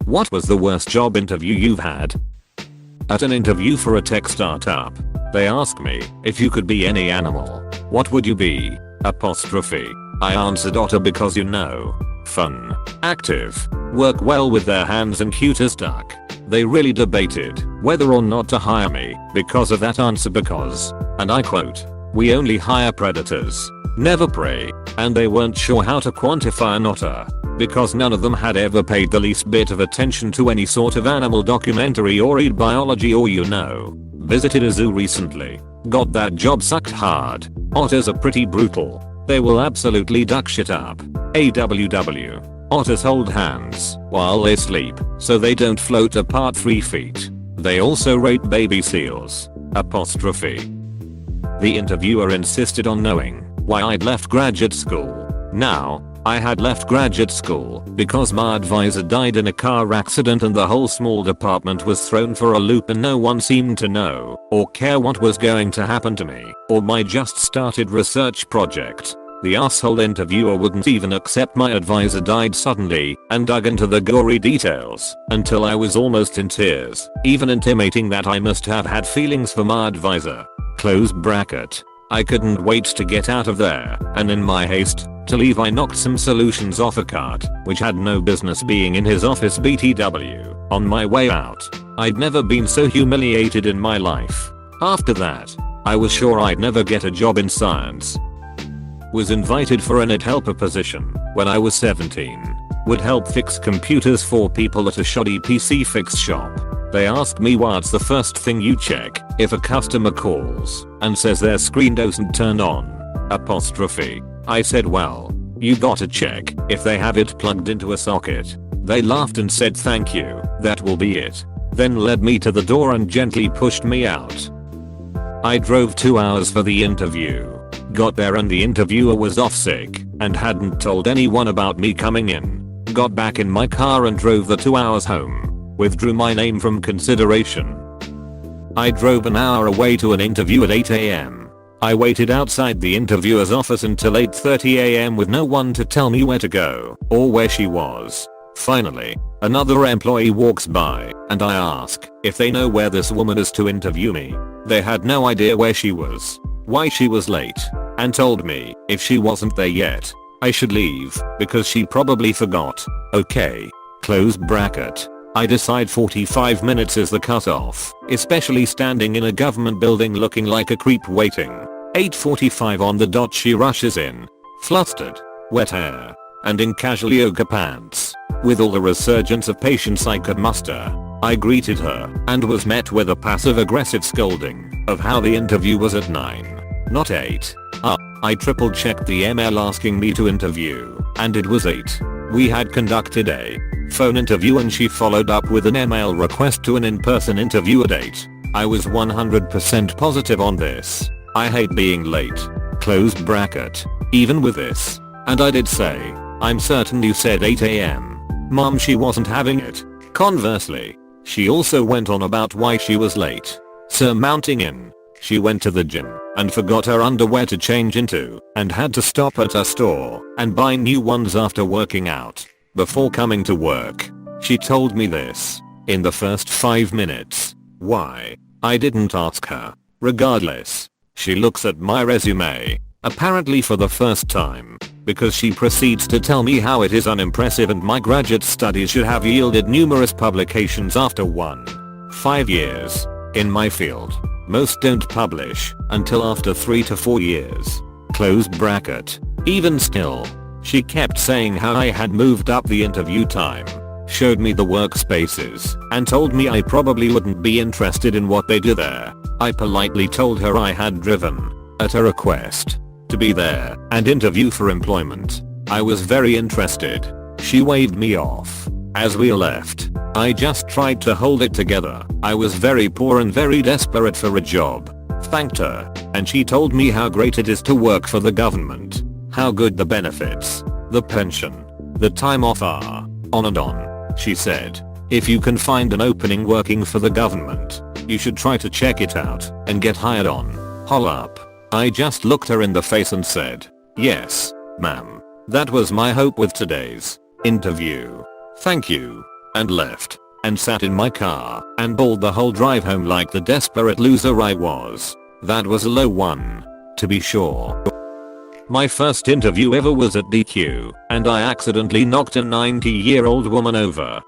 What was the worst job interview you've had? At an interview for a tech startup, they asked me, if you could be any animal, what would you be? I answered otter because fun, active, work well with their hands and cute as duck. They really debated whether or not to hire me because of that answer because, and I quote, "We only hire predators, never prey," and they weren't sure how to quantify an otter because none of them had ever paid the least bit of attention to any sort of animal documentary or read biology or visited a zoo recently. Got that job, sucked hard. Otters are pretty brutal. They will absolutely duck shit up. AWW. Otters hold hands while they sleep so they don't float apart 3 feet. They also rape baby seals. The interviewer insisted on knowing why I'd left graduate school. Now, I had left graduate school because my advisor died in a car accident and the whole small department was thrown for a loop and no one seemed to know or care what was going to happen to me or my just started research project. The asshole interviewer wouldn't even accept my advisor died suddenly and dug into the gory details until I was almost in tears, even intimating that I must have had feelings for my advisor. I couldn't wait to get out of there, and in my haste to leave I knocked some solutions off a cart, which had no business being in his office BTW. On my way out, I'd never been so humiliated in my life. After that, I was sure I'd never get a job in science. Was invited for an IT helper position when I was 17. Would help fix computers for people at a shoddy PC fix shop. They asked me what's the first thing you check if a customer calls and says their screen doesn't turn on. I said, well, you gotta check if they have it plugged into a socket. They laughed and said thank you, that will be it. Then led me to the door and gently pushed me out. I drove 2 hours for the interview. Got there and the interviewer was off sick and hadn't told anyone about me coming in. Got back in my car and drove the 2 hours home. Withdrew my name from consideration. I drove an hour away to an interview at 8 AM. I waited outside the interviewer's office until 8:30 AM with no one to tell me where to go or where she was. Finally, another employee walks by and I ask if they know where this woman is to interview me. They had no idea where she was, why she was late, and told me if she wasn't there yet, I should leave because she probably forgot. Okay. I decide 45 minutes is the cutoff, especially standing in a government building looking like a creep waiting. 8:45 on the dot she rushes in, flustered, wet hair, and in casual yoga pants. With all the resurgence of patience I could muster, I greeted her and was met with a passive-aggressive scolding of how the interview was at 9, not 8. I triple checked the email asking me to interview, and it was 8. We had conducted a phone interview and she followed up with an email request to an in-person interview at 8. I was 100% positive on this. I hate being late. Even with this. And I did say, I'm certain you said 8 AM. Mom, she wasn't having it. Conversely, she also went on about why she was late. Surmounting in, she went to the gym and forgot her underwear to change into and had to stop at a store and buy new ones after working out. Before coming to work, she told me this in the first 5 minutes. Why? I didn't ask her. Regardless, she looks at my resume, apparently for the first time, because she proceeds to tell me how it is unimpressive and my graduate studies should have yielded numerous publications after 5 years. In my field, most don't publish until after 3 to 4 years. Even still, she kept saying how I had moved up the interview time, showed me the workspaces, and told me I probably wouldn't be interested in what they do there. I politely told her I had driven, at her request, to be there and interview for employment. I was very interested. She waved me off. As we left, I just tried to hold it together. I was very poor and very desperate for a job. Thanked her, and she told me how great it is to work for the government. How good the benefits, the pension, the time off are, on and on. She said, if you can find an opening working for the government, you should try to check it out and get hired on. Holla up. I just looked her in the face and said, yes, ma'am. That was my hope with today's interview. Thank you. and left, and sat in my car, and bawled the whole drive home like the desperate loser I was. That was a low one, to be sure. My first interview ever was at DQ, and I accidentally knocked a 90-year-old woman over.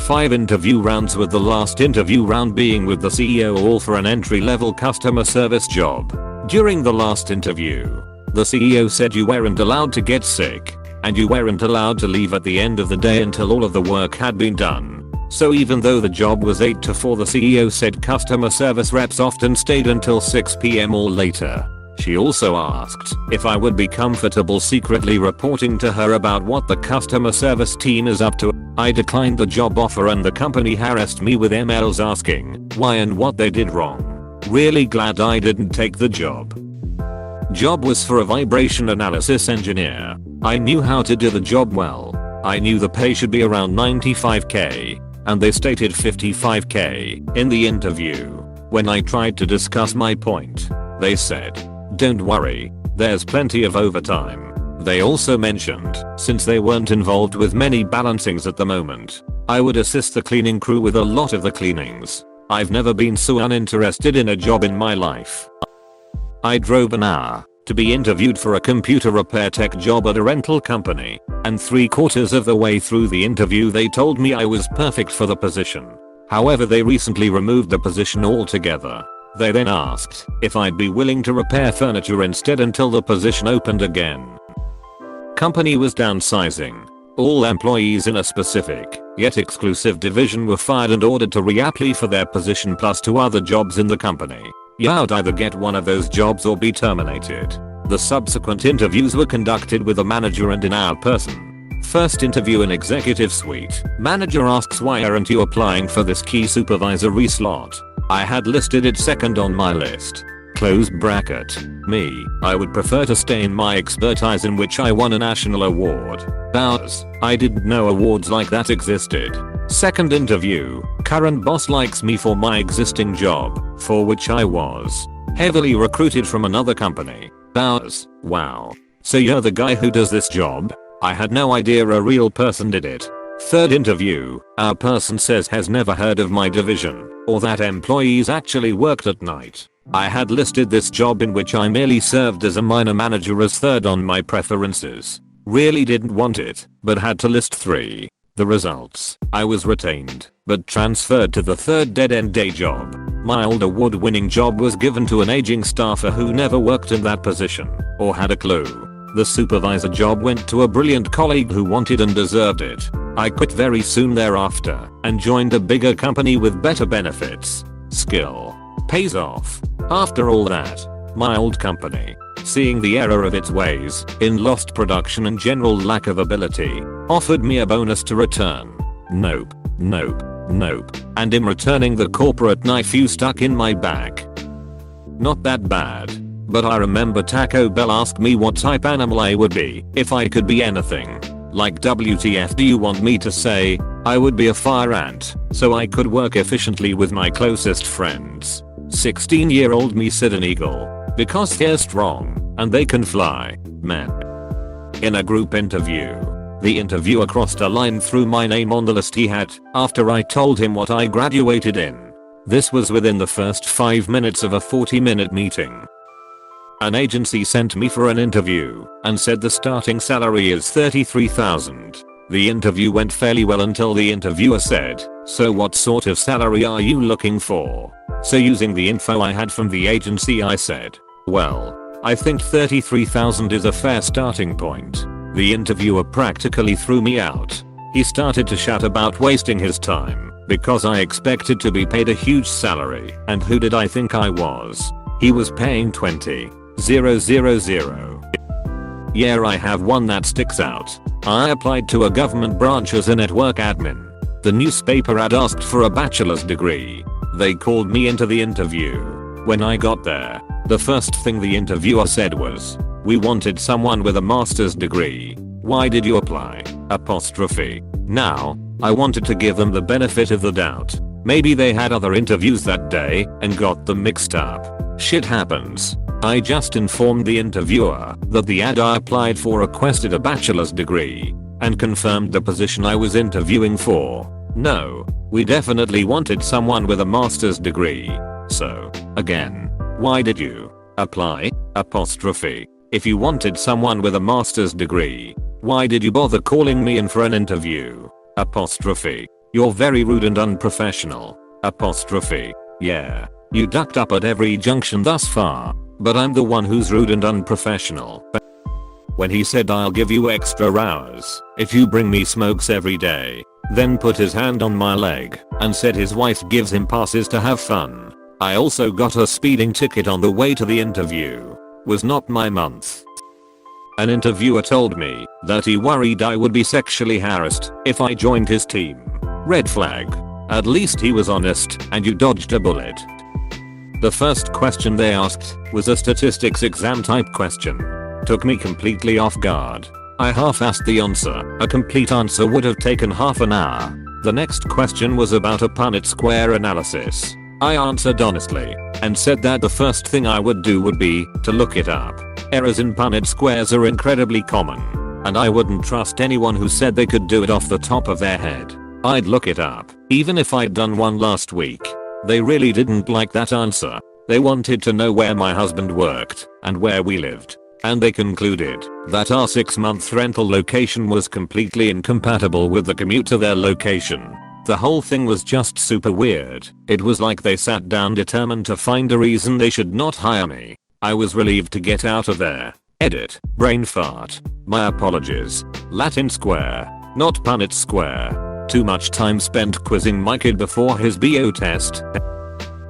5 interview rounds, with the last interview round being with the CEO, all for an entry-level customer service job. During the last interview, the CEO said you weren't allowed to get sick, and you weren't allowed to leave at the end of the day until all of the work had been done. So even though the job was 8 to 4, the CEO said customer service reps often stayed until 6 PM or later. She also asked if I would be comfortable secretly reporting to her about what the customer service team is up to. I declined the job offer, and the company harassed me with emails asking why and what they did wrong. Really glad I didn't take the job. Job was for a vibration analysis engineer. I knew how to do the job well. I knew the pay should be around 95k, and they stated 55k in the interview. When I tried to discuss my point, they said, "Don't worry, there's plenty of overtime." They also mentioned, since they weren't involved with many balancings at the moment, I would assist the cleaning crew with a lot of the cleanings. I've never been so uninterested in a job in my life. I drove an hour to be interviewed for a computer repair tech job at a rental company, and 3/4 of the way through the interview they told me I was perfect for the position. However, they recently removed the position altogether. They then asked if I'd be willing to repair furniture instead until the position opened again. Company was downsizing. All employees in a specific, yet exclusive division were fired and ordered to reapply for their position plus 2 other jobs in the company. You'd either get one of those jobs or be terminated. The subsequent interviews were conducted with a manager and in-house person. First interview in executive suite. Manager asks, "Why aren't you applying for this key supervisory slot?" I had listed it second on my list. Close bracket. Me, I would prefer to stay in my expertise, in which I won a national award. I didn't know awards like that existed. Second interview. Current boss likes me for my existing job, for which I was heavily recruited from another company. Wow. So you're the guy who does this job? I had no idea a real person did it. Third interview. Our person says has never heard of my division, or that employees actually worked at night. I had listed this job, in which I merely served as a minor manager, as third on my preferences. Really didn't want it, but had to list 3. The results: I was retained, but transferred to the third dead-end day job. My old award-winning job was given to an aging staffer who never worked in that position, or had a clue. The supervisor job went to a brilliant colleague who wanted and deserved it. I quit very soon thereafter, and joined a bigger company with better benefits. Skill pays off. After all that, my old company, seeing the error of its ways in lost production and general lack of ability, offered me a bonus to return. Nope. And in returning, the corporate knife you stuck in my back. Not that bad. But I remember Taco Bell asked me what type animal I would be if I could be anything. Like, WTF do you want me to say? I would be a fire ant, so I could work efficiently with my closest friends. 16-year-old me said an eagle, because they're strong, and they can fly. Man. In a group interview, the interviewer crossed a line through my name on the list he had after I told him what I graduated in. This was within the first 5 minutes of a 40-minute meeting. An agency sent me for an interview and said the starting salary is $33,000. The interview went fairly well until the interviewer said, "So what sort of salary are you looking for?" So using the info I had from the agency, I said, "Well, I think $33,000 is a fair starting point." The interviewer practically threw me out. He started to shout about wasting his time because I expected to be paid a huge salary, and who did I think I was? He was paying $20,000. Yeah, I have one that sticks out. I applied to a government branch as a network admin. The newspaper ad asked for a bachelor's degree. They called me into the interview. When I got there, the first thing the interviewer said was, "We wanted someone with a master's degree. Why did you apply?" Now, I wanted to give them the benefit of the doubt. Maybe they had other interviews that day and got them mixed up. Shit happens. I just informed the interviewer that the ad I applied for requested a bachelor's degree. and confirmed the position I was interviewing for. No, we definitely wanted someone with a master's degree. So, again, why did you apply? If you wanted someone with a master's degree, why did you bother calling me in for an interview? You're very rude and unprofessional. Yeah, you ducked up at every junction thus far, but I'm the one who's rude and unprofessional. When he said I'll give you extra hours if you bring me smokes every day, then put his hand on my leg and said his wife gives him passes to have fun. I also got a speeding ticket on the way to the interview. Was not my month. An interviewer told me that he worried I would be sexually harassed if I joined his team. Red flag. At least he was honest and you dodged a bullet. The first question they asked was a statistics exam type question. Took me completely off guard. I half-assed the answer. A complete answer would have taken half an hour. The next question was about a Punnett square analysis. I answered honestly and said that the first thing I would do would be to look it up. Errors in Punnett squares are incredibly common, and I wouldn't trust anyone who said they could do it off the top of their head. I'd look it up, even if I'd done one last week. They really didn't like that answer. They wanted to know where my husband worked and where we lived. And they concluded that our 6-month rental location was completely incompatible with the commute to their location. The whole thing was just super weird. It was like they sat down determined to find a reason they should not hire me. I was relieved to get out of there. Edit. Brain fart. My apologies. Latin square, not Punnett square. Too much time spent quizzing my kid before his BO test.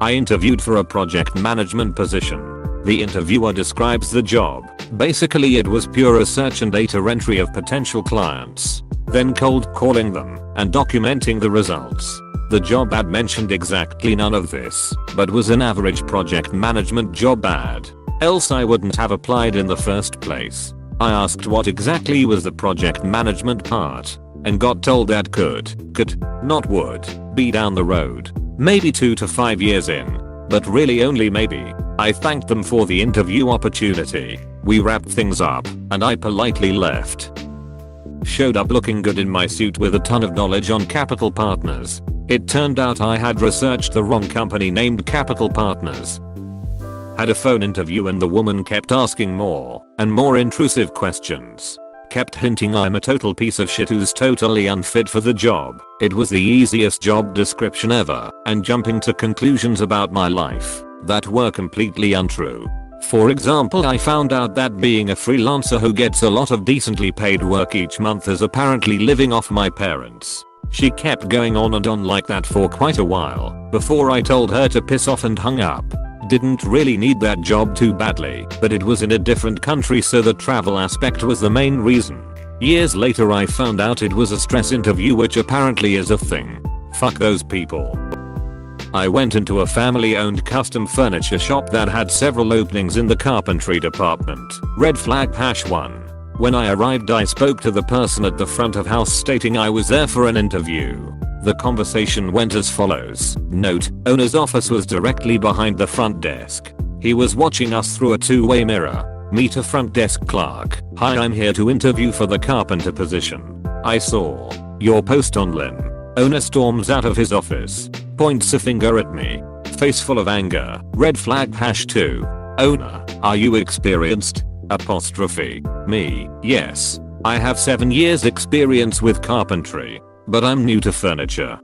I interviewed for a project management position. The interviewer describes the job. Basically it was pure research and data entry of potential clients, then cold calling them and documenting the results. The job ad mentioned exactly none of this, but was an average project management job ad. Else I wouldn't have applied in the first place. I asked what exactly was the project management part, and got told that could, not would, be down the road. Maybe 2 to 5 years in, but really only maybe. I thanked them for the interview opportunity. We wrapped things up, and I politely left. Showed up looking good in my suit with a ton of knowledge on Capital Partners. It turned out I had researched the wrong company named Capital Partners. Had a phone interview and the woman kept asking more and more intrusive questions. Kept hinting I'm a total piece of shit who's totally unfit for the job. It was the easiest job description ever, and jumping to conclusions about my life that were completely untrue. For example, I found out that being a freelancer who gets a lot of decently paid work each month is apparently living off my parents. She kept going on and on like that for quite a while before I told her to piss off and hung up. Didn't really need that job too badly, but it was in a different country, so the travel aspect was the main reason. Years later I found out it was a stress interview, which apparently is a thing. Fuck those people. I went into a family-owned custom furniture shop that had several openings in the carpentry department. Red flag #1. When I arrived I spoke to the person at the front of house stating I was there for an interview. The conversation went as follows. Note, owner's office was directly behind the front desk. He was watching us through a two-way mirror. Meet a front desk clerk. Hi, I'm here to interview for the carpenter position. I saw your post on LinkedIn. Owner storms out of his office. Points a finger at me. Face full of anger. Red flag #2. Owner, are you experienced? Me, yes. I have 7 years experience with carpentry, but I'm new to furniture.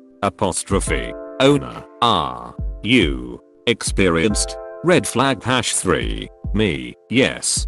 Owner, are you experienced? Red flag #3. Me, yes.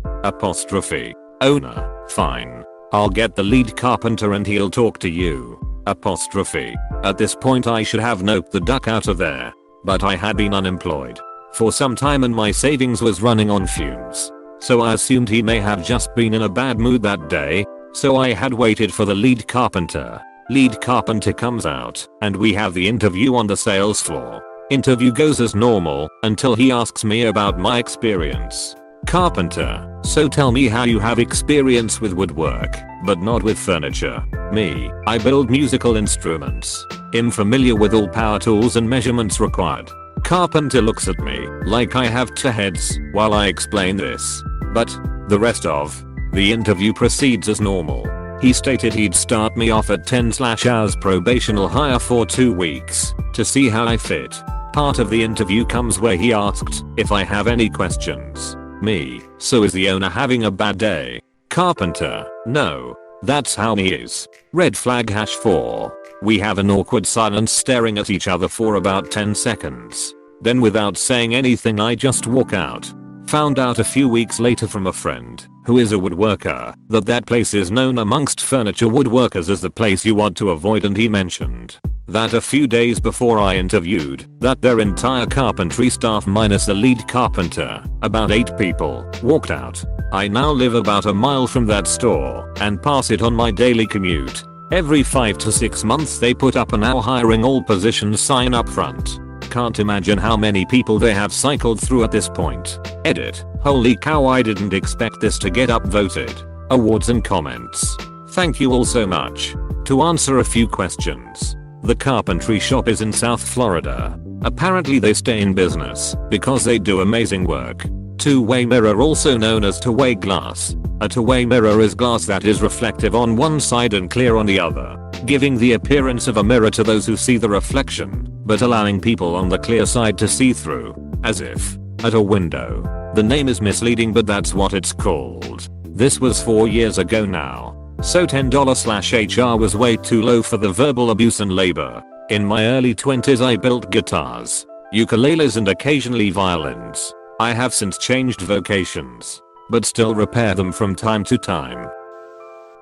Owner, fine. I'll get the lead carpenter and he'll talk to you. At this point I should have noped the duck out of there, but I had been unemployed for some time and my savings was running on fumes. So I assumed he may have just been in a bad mood that day, so I had waited for the lead carpenter. Lead carpenter comes out, and we have the interview on the sales floor. Interview goes as normal, until he asks me about my experience. Carpenter, so tell me how you have experience with woodwork, but not with furniture. Me, I build musical instruments. I'm familiar with all power tools and measurements required. Carpenter looks at me like I have 2 heads while I explain this. But the rest of the interview proceeds as normal. He stated he'd start me off at 10/hours probational hire for 2 weeks to see how I fit. Part of the interview comes where he asked if I have any questions. Me, so is the owner having a bad day? Carpenter, no. That's how he is. Red flag #4. We have an awkward silence staring at each other for about 10 seconds. Then without saying anything I just walk out. Found out a few weeks later from a friend, who is a woodworker, that place is known amongst furniture woodworkers as the place you want to avoid, and he mentioned that a few days before I interviewed, that their entire carpentry staff minus the lead carpenter, about 8 people, walked out. I now live about a mile from that store and pass it on my daily commute. Every 5 to 6 months they put up a now hiring all positions sign up front. Can't imagine how many people they have cycled through at this point. Edit. Holy cow, I didn't expect this to get upvoted. Awards and comments. Thank you all so much. To answer a few questions. The carpentry shop is in South Florida. Apparently they stay in business because they do amazing work. Two-way mirror, also known as two-way glass. A two-way mirror is glass that is reflective on one side and clear on the other, giving the appearance of a mirror to those who see the reflection, but allowing people on the clear side to see through, as if at a window. The name is misleading, but that's what it's called. This was 4 years ago now. So $10/HR was way too low for the verbal abuse and labor. In my early 20s I built guitars, ukuleles and occasionally violins. I have since changed vocations, but still repair them from time to time.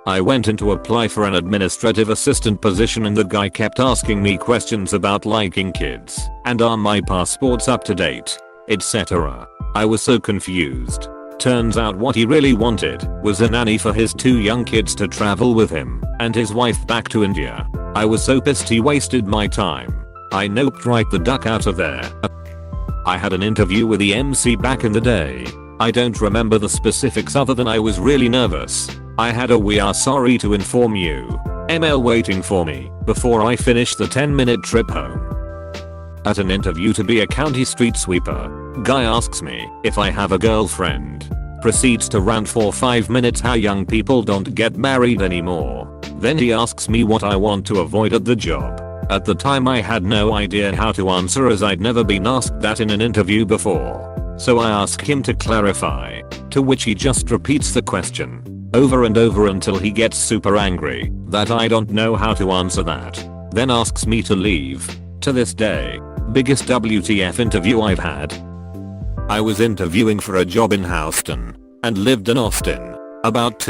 I went in to apply for an administrative assistant position and the guy kept asking me questions about liking kids and are my passports up to date, etc. I was so confused. Turns out what he really wanted was a nanny for his 2 young kids to travel with him and his wife back to India. I was so pissed he wasted my time. I noped right the duck out of there. I had an interview with the MC back in the day. I don't remember the specifics other than I was really nervous. I had a "we are sorry to inform you" email waiting for me before I finished the 10-minute trip home. At an interview to be a county street sweeper, guy asks me if I have a girlfriend. Proceeds to rant for 5 minutes how young people don't get married anymore. Then he asks me what I want to avoid at the job. At the time I had no idea how to answer as I'd never been asked that in an interview before. So I ask him to clarify, to which he just repeats the question over and over until he gets super angry that I don't know how to answer that. Then asks me to leave. To this day, biggest WTF interview I've had. I was interviewing for a job in Houston and lived in Austin, about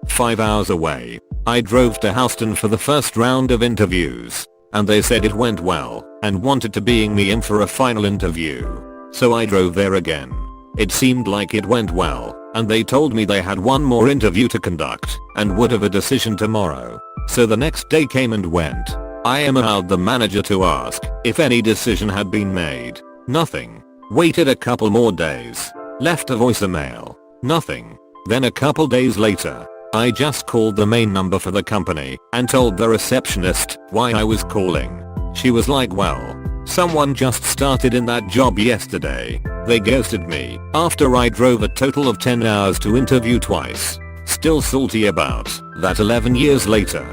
5 hours away. I drove to Houston for the first round of interviews, and they said it went well and wanted to bring me in for a final interview. So I drove there again. It seemed like it went well, and they told me they had one more interview to conduct and would have a decision tomorrow. So the next day came and went. I emailed the manager to ask if any decision had been made. Nothing. Waited a couple more days. Left a voicemail. Nothing. Then a couple days later, I just called the main number for the company and told the receptionist why I was calling. She was like, well, someone just started in that job yesterday. They ghosted me after I drove a total of 10 hours to interview twice. Still salty about that 11 years later.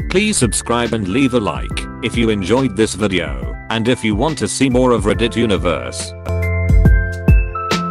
Please subscribe and leave a like if you enjoyed this video and if you want to see more of Reddit Universe.